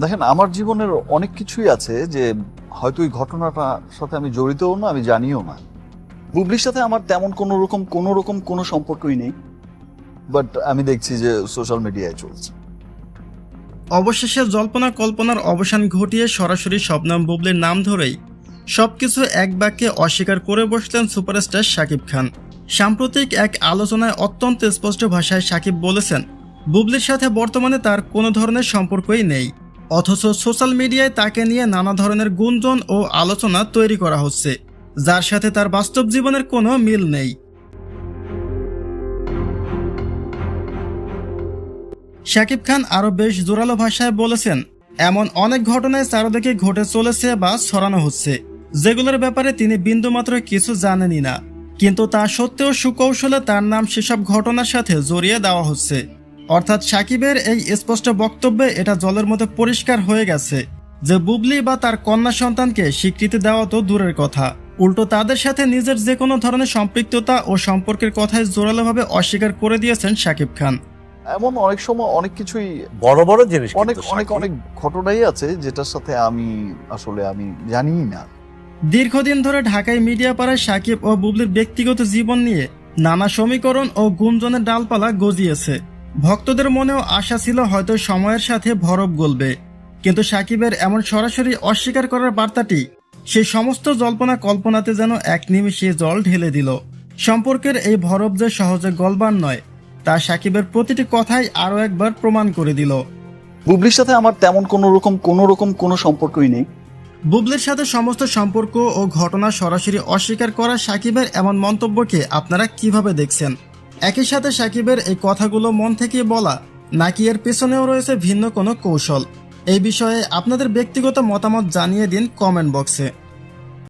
দেখেন, আমার জীবনের অনেক কিছুই আছে যে হয়তো এই ঘটনাটার সাথে আমি জড়িতও না, আমি জানিও না। বুবলির সাথে আমার তেমন কোনো রকম কোনো সম্পর্কই নেই, বাট আমি দেখছি যে সোশ্যাল মিডিয়ায় চলছে। অবশেষে জল্পনা কল্পনার অবসান ঘটিয়ে সরাসরি শবনম বুবলির নাম ধরেই সবকিছু এক বাক্যে অস্বীকার করে বসলেন সুপারস্টার শাকিব খান। সাম্প্রতিক এক আলোচনায় অত্যন্ত স্পষ্ট ভাষায় শাকিব বলেছেন, বুবলির সাথে বর্তমানে তার কোনো ধরনের সম্পর্কই নেই, অথচ সোশ্যাল মিডিয়ায় তাকে নিয়ে নানা ধরনের গুঞ্জন ও আলোচনা তৈরি করা হচ্ছে, যার সাথে তার বাস্তব জীবনের কোনো মিল নেই। শাকিব খান আরও বেশ জোরালো ভাষায় বলেছেন, এমন অনেক ঘটনায় চারদিকে ঘটে চলেছে বা ছড়ানো হচ্ছে, যেগুলোর ব্যাপারে তিনি বিন্দুমাত্র কিছু জানেনই না, কিন্তু তা সত্ত্বেও সুকৌশলে তার নাম সেসব ঘটনার সাথে জড়িয়ে দেওয়া হচ্ছে। অর্থাৎ শাকিবের এই স্পষ্ট বক্তব্যে এটা জলের মতো পরিষ্কার হয়ে গেছে যে বুবলি বা তার কন্যা সন্তানকে স্বীকৃতি দেওয়া তো দূরের কথা, উল্টো তাদের সাথে নিজের যে কোনো ধরনের সম্পৃক্ততা ও সম্পর্কের কথাই জোরালোভাবে অস্বীকার করে দিয়েছেন শাকিব খান। এমন অনেক সময় অনেক কিছুই, বড় বড় জিনিস, অনেক অনেক অনেক ঘটনাই আছে যেটার সাথে আমি জানিই না। দীর্ঘদিন ধরে ঢাকায় মিডিয়া পাড়ায় শাকিব ও বুবলির ব্যক্তিগত জীবন নিয়ে নানা সমীকরণ ও গুঞ্জনের ডালপালা গজিয়েছে। ভক্তদের মনেও আশা ছিল হয়তো সময়ের সাথে ভরব গলবে, কিন্তু শাকিবের এমন সরাসরি অস্বীকার করার বার্তাটি সেই সমস্ত জল্পনা কল্পনাতে যেন এক নিমিষে জল ঢেলে দিল। সম্পর্কের এই ভরব যে সহজে গলবার নয়, তা শাকিবের প্রতিটি কথাই আরও একবার প্রমাণ করে দিল। বুবলির সাথে আমার তেমন কোনো রকম কোনো সম্পর্কই নেই। বুবলির সাথে সমস্ত সম্পর্ক ও ঘটনা সরাসরি অস্বীকার করা শাকিবের এমন মন্তব্যকে আপনারা কিভাবে দেখছেন? একই সাথে শাকিবের এই কথাগুলো মন থেকে বলা, নাকি এর পেছনেও রয়েছে ভিন্ন কোনো কৌশল? এই বিষয়ে আপনাদের ব্যক্তিগত মতামত জানিয়ে দিন কমেন্ট বক্সে।